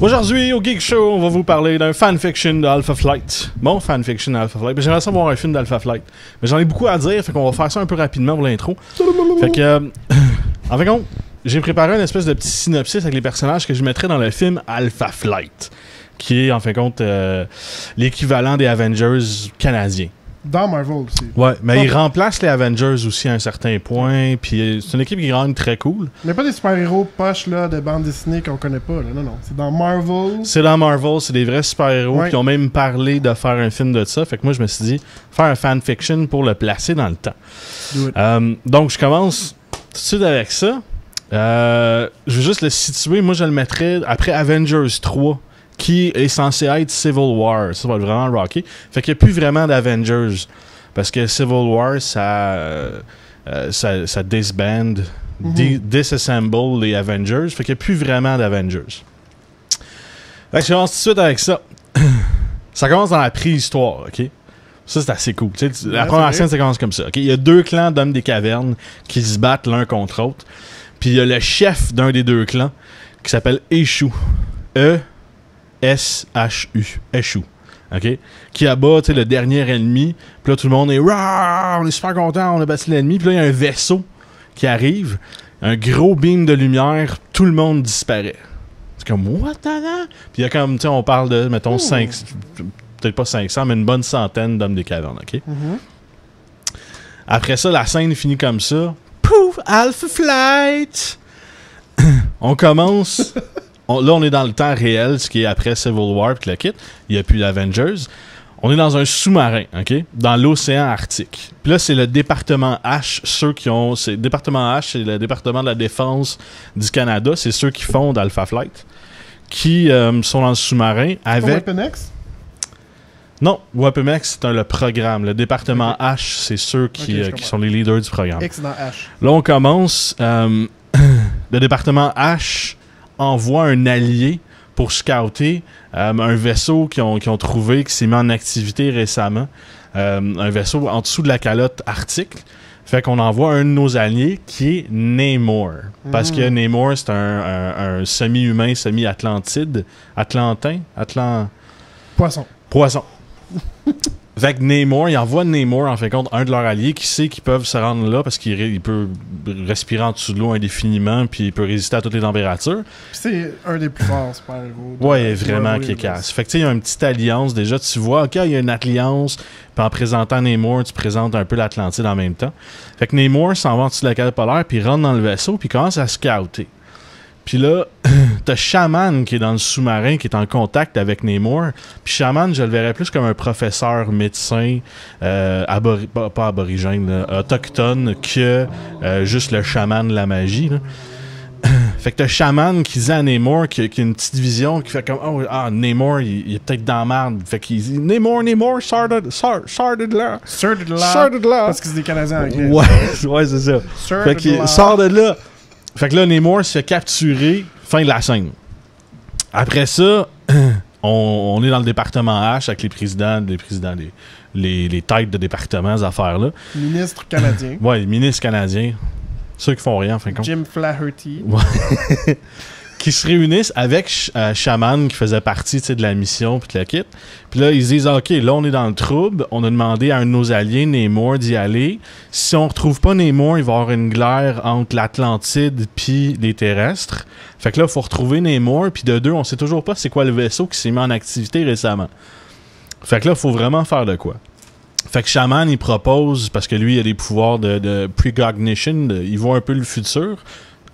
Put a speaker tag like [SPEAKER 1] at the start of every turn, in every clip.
[SPEAKER 1] Aujourd'hui, au Geek Show, on va vous parler d'un fanfiction de Alpha Flight. Bon, fanfiction d'Alpha Flight. J'aimerais savoir un film d'Alpha Flight. Mais j'en ai beaucoup à dire, fait qu'on va faire ça un peu rapidement pour l'intro. Fait que, en fait, j'ai préparé une espèce de petit synopsis avec les personnages que je mettrais dans le film Alpha Flight, qui est, en fin de compte, l'équivalent des Avengers canadiens.
[SPEAKER 2] Dans Marvel aussi.
[SPEAKER 1] Ouais, mais ils remplacent les Avengers aussi à un certain point, puis c'est une équipe qui gagne très cool.
[SPEAKER 2] Mais pas des super-héros poches là, de bande dessinée qu'on connaît pas. Là. Non, non. C'est dans Marvel.
[SPEAKER 1] C'est dans Marvel, c'est des vrais super-héros qui ont même parlé de faire un film de ça. Fait que moi, je me suis dit, faire un fanfiction pour le placer dans le temps. Donc, je commence tout de suite avec ça. Je veux juste le situer. Moi, je le mettrais après Avengers 3. Qui est censé être Civil War. Ça va être vraiment rocky. Fait qu'il n'y a plus vraiment d'Avengers. Parce que Civil War, ça disband, disassemble les Avengers. Fait qu'il n'y a plus vraiment d'Avengers. Fait que je commence tout de suite avec ça. Ça commence dans la préhistoire, OK? Ça, c'est assez cool. La première scène, ça commence comme ça. Okay? Il y a deux clans d'hommes des cavernes qui se battent l'un contre l'autre. Puis il y a le chef d'un des deux clans qui s'appelle Eshu. S-H-U. Eshu. OK? Qui abat le dernier ennemi. Puis là, tout le monde est Rawr! On est super content, on a battu l'ennemi. Puis là, il y a un vaisseau qui arrive. Un gros beam de lumière. Tout le monde disparaît. C'est comme, what the hell? Puis il y a comme, tu sais, on parle de, mettons, peut-être pas 500, mais une bonne centaine d'hommes des cavernes. OK? Après ça, la scène finit comme ça. Pouf! Alpha Flight! On commence. Là, on est dans le temps réel, ce qui est après Civil War et le kit. Il n'y a plus d'Avengers. On est dans un sous-marin, OK? Dans l'océan Arctique. Puis là, c'est le département H, ceux qui ont... Le département H, c'est le département de la défense du Canada. C'est ceux qui fondent Alpha Flight. Qui sont dans le sous-marin avec...
[SPEAKER 2] Weapon X?
[SPEAKER 1] Non, Weapon X, c'est le programme. Le département H, c'est ceux qui sont les leaders du programme.
[SPEAKER 2] X dans H.
[SPEAKER 1] Là, on commence... le département H... envoie un allié pour scouter un vaisseau qu'ils ont trouvé, qui s'est mis en activité récemment. Un vaisseau en dessous de la calotte arctique. Fait qu'on envoie un de nos alliés qui est Namor. Parce que Namor, c'est un semi-humain, semi-atlantide. Poisson. Fait que Namor, il envoie Namor, en fin de compte, un de leurs alliés qui sait qu'ils peuvent se rendre là parce qu'il peut respirer en dessous de l'eau indéfiniment puis il peut résister à toutes les températures.
[SPEAKER 2] C'est un des plus forts super-héros.
[SPEAKER 1] Ouais, vraiment qui casse. Fait que tu sais, il y a une petite alliance. Déjà, tu vois, OK, il y a une alliance. Puis en présentant Namor, tu présentes un peu l'Atlantide en même temps. Fait que Namor s'en va en dessous de la calotte polaire puis il rentre dans le vaisseau puis il commence à scouter. Puis là, t'as Shaman qui est dans le sous-marin, qui est en contact avec Namor. Puis Shaman, je le verrais plus comme un professeur médecin, pas aborigène, là, autochtone, que juste le chaman de la magie. Là. Fait que t'as Shaman qui dit à Namor qui a une petite vision, qui fait comme Namor, il est peut-être dans la merde. Fait qu'il dit Namor, sors de là.
[SPEAKER 2] Parce que c'est des Canadiens anglais.
[SPEAKER 1] Ouais, c'est ça. Fait qu'il sort de là. Fait que là, Namor se fait capturer, fin de la scène. Après ça, on est dans le département H avec les présidents, les têtes de département, ces affaires-là.
[SPEAKER 2] Ministre canadien.
[SPEAKER 1] Ouais, les ministres canadiens. Ceux qui font rien, en fin de compte.
[SPEAKER 2] Jim Flaherty.
[SPEAKER 1] Ouais. Qui se réunissent avec Shaman, qui faisait partie de la mission, puis le kit. Puis là, ils disent, OK, là, on est dans le trouble. On a demandé à un de nos alliés, Namor, d'y aller. Si on retrouve pas Namor, il va y avoir une guerre entre l'Atlantide puis les terrestres. Fait que là, il faut retrouver Namor. Puis de deux, on sait toujours pas c'est quoi le vaisseau qui s'est mis en activité récemment. Fait que là, il faut vraiment faire de quoi. Fait que Shaman, il propose, parce que lui, il a des pouvoirs de precognition, il voit un peu le futur.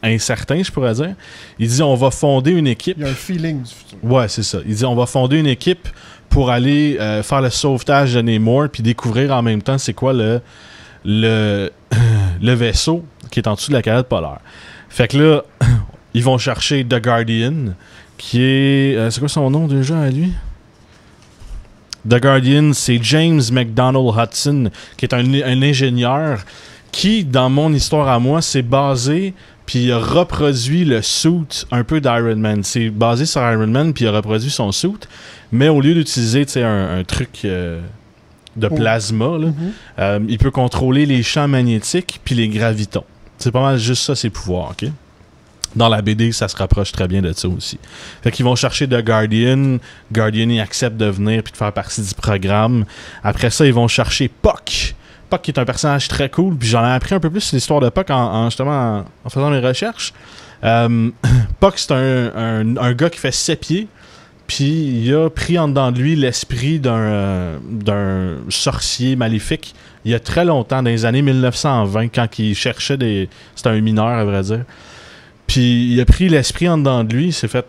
[SPEAKER 1] Incertain, je pourrais dire. Il dit on va fonder une équipe.
[SPEAKER 2] Il y a un feeling du futur.
[SPEAKER 1] Ouais, c'est ça. Il dit on va fonder une équipe pour aller faire le sauvetage de Namor puis découvrir en même temps c'est quoi le vaisseau qui est en dessous de la calotte polaire. Fait que là, ils vont chercher The Guardian, qui est... c'est quoi son nom déjà à lui? The Guardian, c'est James McDonald Hudson, qui est un ingénieur qui, dans mon histoire à moi, s'est basé puis il a reproduit le suit un peu d'Iron Man. C'est basé sur Iron Man, puis il a reproduit son suit, mais au lieu d'utiliser un truc de plasma, là, il peut contrôler les champs magnétiques puis les gravitons. C'est pas mal juste ça, ses pouvoirs, ok? Dans la BD, ça se rapproche très bien de ça aussi. Fait qu'ils vont chercher The Guardian. Guardian, il accepte de venir puis de faire partie du programme. Après ça, ils vont chercher Puck. Puck qui est un personnage très cool. Puis j'en ai appris un peu plus sur l'histoire de Puck en faisant mes recherches. Puck, c'est un gars qui fait 7 pieds. Puis il a pris en dedans de lui l'esprit d'un sorcier maléfique. Il y a très longtemps, dans les années 1920, quand il cherchait des... C'était un mineur, à vrai dire. Puis il a pris l'esprit en dedans de lui, il s'est fait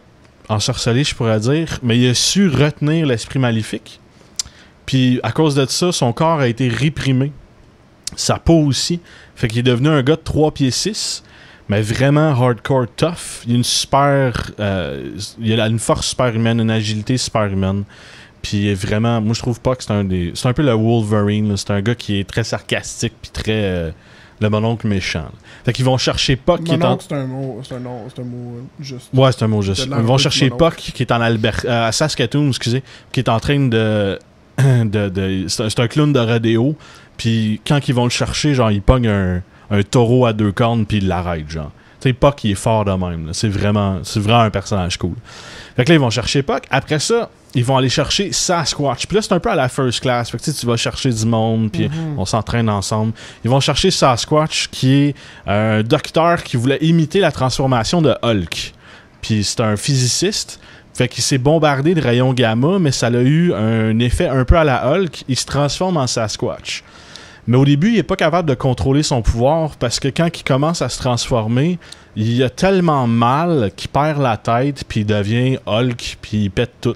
[SPEAKER 1] ensorceler, je pourrais dire, mais il a su retenir l'esprit maléfique. Puis à cause de ça, son corps a été réprimé. Sa peau aussi. Fait qu'il est devenu un gars de 3 pieds 6, mais vraiment hardcore tough. Il a une super... il a une force super humaine, une agilité super humaine. Puis vraiment, moi je trouve pas que c'est un peu le Wolverine. C'est un gars qui est très sarcastique puis très... le mononcle méchant. Là. Fait qu'ils vont chercher Puck qui est en...
[SPEAKER 2] c'est un mot juste.
[SPEAKER 1] Ouais, c'est un mot juste. Ils vont chercher Puck qui est en à Saskatoon, excusez, qui est en train de... c'est un clown de rodéo. Puis quand ils vont le chercher, genre, il pogne un taureau à 2 cornes puis il l'arrête, genre. Tu sais, Puck, il est fort de même. Là. C'est vraiment un personnage cool. Fait que là, ils vont chercher Puck. Après ça, ils vont aller chercher Sasquatch. Puis là, c'est un peu à la first class. Fait que tu vas chercher du monde, puis on s'entraîne ensemble. Ils vont chercher Sasquatch, qui est un docteur qui voulait imiter la transformation de Hulk. Puis c'est un physiciste. Fait qu'il s'est bombardé de rayons gamma, mais ça a eu un effet un peu à la Hulk. Il se transforme en Sasquatch. Mais au début, il n'est pas capable de contrôler son pouvoir parce que quand il commence à se transformer, il a tellement mal qu'il perd la tête, puis il devient Hulk, puis il pète tout.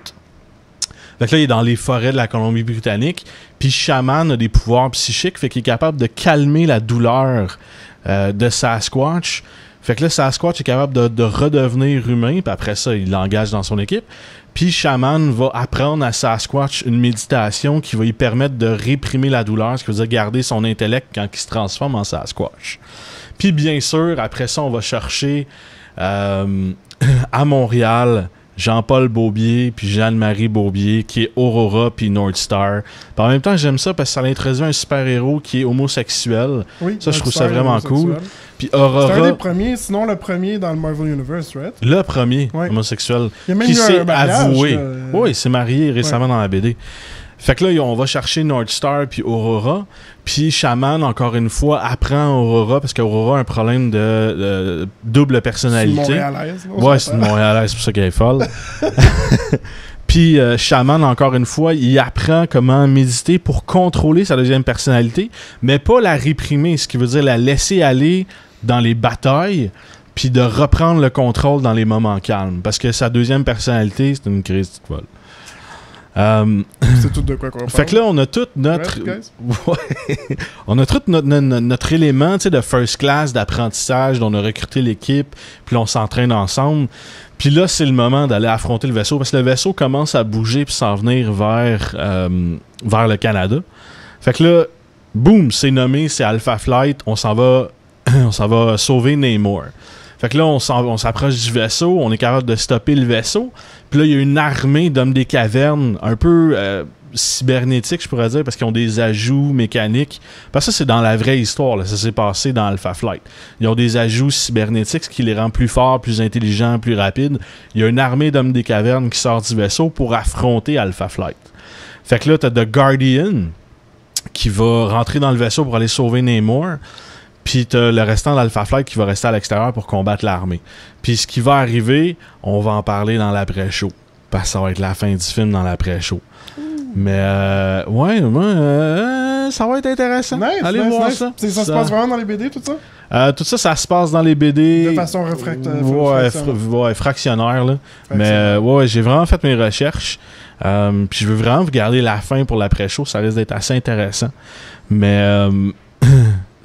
[SPEAKER 1] Fait que là, il est dans les forêts de la Colombie-Britannique, puis Shaman a des pouvoirs psychiques, fait qu'il est capable de calmer la douleur de Sasquatch. Fait que là, Sasquatch est capable de redevenir humain, puis après ça, il l'engage dans son équipe. Puis Shaman va apprendre à Sasquatch une méditation qui va lui permettre de réprimer la douleur, ce qui veut dire garder son intellect quand il se transforme en Sasquatch. Puis bien sûr, après ça, on va chercher à Montréal Jean-Paul Beaubier puis Jeanne-Marie Beaubier qui est Aurora puis Northstar. Puis en même temps, j'aime ça parce que ça introduit un super-héros qui est homosexuel. Oui, ça, je trouve ça vraiment cool. Puis Aurora...
[SPEAKER 2] C'est un des premiers, sinon le premier dans le Marvel Universe, right?
[SPEAKER 1] Le premier homosexuel
[SPEAKER 2] qui s'est
[SPEAKER 1] avoué. Oui, il s'est marié récemment dans la BD. Fait que là, on va chercher Northstar puis Aurora. Puis Shaman, encore une fois, apprend Aurora parce qu'Aurora a un problème de double personnalité.
[SPEAKER 2] C'est une Montréalaise.
[SPEAKER 1] Ouais, c'est une Montréalaise, c'est pour ça qu'elle est folle. Puis Shaman, encore une fois, il apprend comment méditer pour contrôler sa deuxième personnalité, mais pas la réprimer, ce qui veut dire la laisser aller dans les batailles, puis de reprendre le contrôle dans les moments calmes. Parce que sa deuxième personnalité, c'est une crise de folle.
[SPEAKER 2] C'est tout de quoi qu'on parle.
[SPEAKER 1] Fait que là, on a tout notre... on a tout notre élément de first class, d'apprentissage, dont on a recruté l'équipe, puis on s'entraîne ensemble. Puis là, c'est le moment d'aller affronter le vaisseau, parce que le vaisseau commence à bouger puis s'en venir vers le Canada. Fait que là, boum, c'est nommé, c'est Alpha Flight, on s'en va sauver Namor. Fait que là, on s'approche du vaisseau, on est capable de stopper le vaisseau. Puis là, il y a une armée d'hommes des cavernes, un peu cybernétiques, je pourrais dire, parce qu'ils ont des ajouts mécaniques. Parce que ça, c'est dans la vraie histoire, là. Ça s'est passé dans Alpha Flight. Ils ont des ajouts cybernétiques, ce qui les rend plus forts, plus intelligents, plus rapides. Il y a une armée d'hommes des cavernes qui sort du vaisseau pour affronter Alpha Flight. Fait que là, t'as The Guardian qui va rentrer dans le vaisseau pour aller sauver Namor. Puis t'as le restant d'Alpha Flight qui va rester à l'extérieur pour combattre l'armée. Puis ce qui va arriver, on va en parler dans l'après-show. Parce que ça va être la fin du film dans l'après-show. Mais ça va être intéressant. Allez voir ça.
[SPEAKER 2] Ça se passe vraiment dans les BD, tout ça?
[SPEAKER 1] Tout ça, ça se passe dans les BD.
[SPEAKER 2] De façon
[SPEAKER 1] fractionnaire. Là. Mais j'ai vraiment fait mes recherches. Puis je veux vraiment vous garder la fin pour l'après-show. Ça risque d'être assez intéressant. Mais...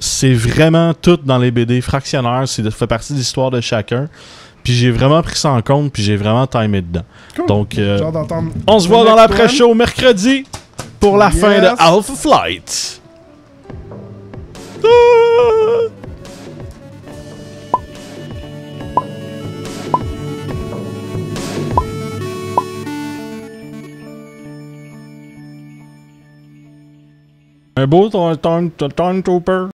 [SPEAKER 1] c'est vraiment tout dans les BD fractionnaires, ça fait partie de l'histoire de chacun. Puis j'ai vraiment pris ça en compte, puis j'ai vraiment timé dedans.
[SPEAKER 2] Cool.
[SPEAKER 1] Donc, on se voit dans l'après-show mercredi pour la fin de Alpha Flight. Un beau Stormtrooper.